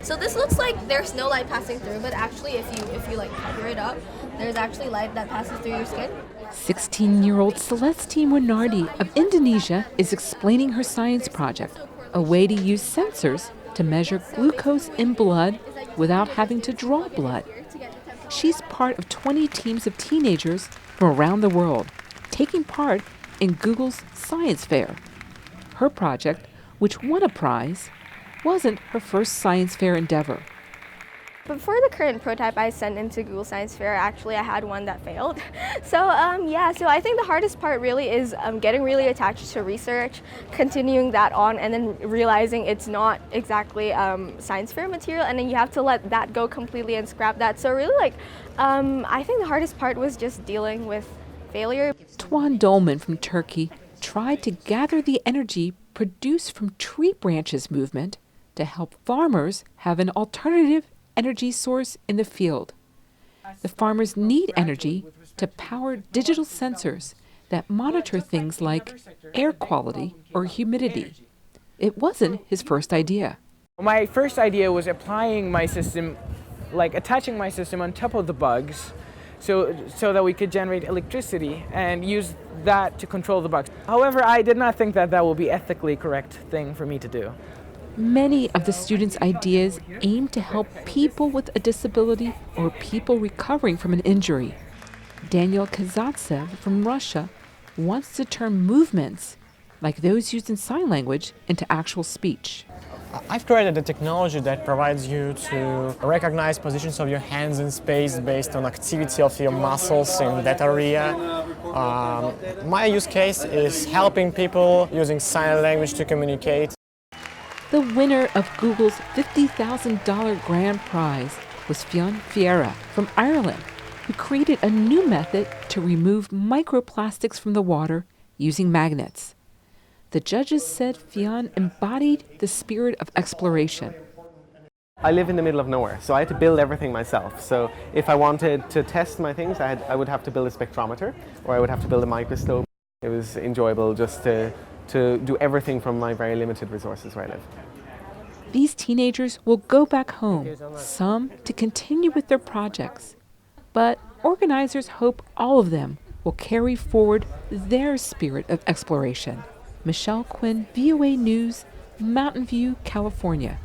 So this looks like there's no light passing through, but actually if you like cover it up, there's actually light that passes through your skin. 16-year-old Celestine Winardi of Indonesia is explaining her science project, a way to use sensors to measure glucose in blood without having to draw blood. She's part of 20 teams of teenagers from around the world, taking part in Google's science fair. Her project, which won a prize, wasn't her first science fair endeavor. Before the current prototype I sent into Google Science Fair, actually I had one that failed. So I think the hardest part really is getting really attached to research, continuing that on, and then realizing it's not exactly science fair material, and then you have to let that go completely and scrap that. So really I think the hardest part was just dealing with failure. Tuan Dolman from Turkey tried to gather the energy produced from tree branches movement to help farmers have an alternative energy source in the field. The farmers need energy to power digital sensors that monitor things like air quality or humidity. It wasn't his first idea. My first idea was applying my system, like attaching my system on top of the bugs so that we could generate electricity and use that to control the bugs. However, I did not think that would be ethically correct thing for me to do. Many of the students' ideas aim to help people with a disability or people recovering from an injury. Daniel Kazantsev from Russia wants to turn movements, like those used in sign language, into actual speech. I've created a technology that provides you to recognize positions of your hands in space based on activity of your muscles in that area. My use case is helping people using sign language to communicate. The winner of Google's $50,000 grand prize was Fionn Fiera from Ireland, who created a new method to remove microplastics from the water using magnets. The judges said Fionn embodied the spirit of exploration. I live in the middle of nowhere, so I had to build everything myself. So if I wanted to test my things, I would have to build a spectrometer, or I would have to build a microscope. It was enjoyable just to do everything from my very limited resources where I live. These teenagers will go back home, some to continue with their projects. But organizers hope all of them will carry forward their spirit of exploration. Michelle Quinn, VOA News, Mountain View, California.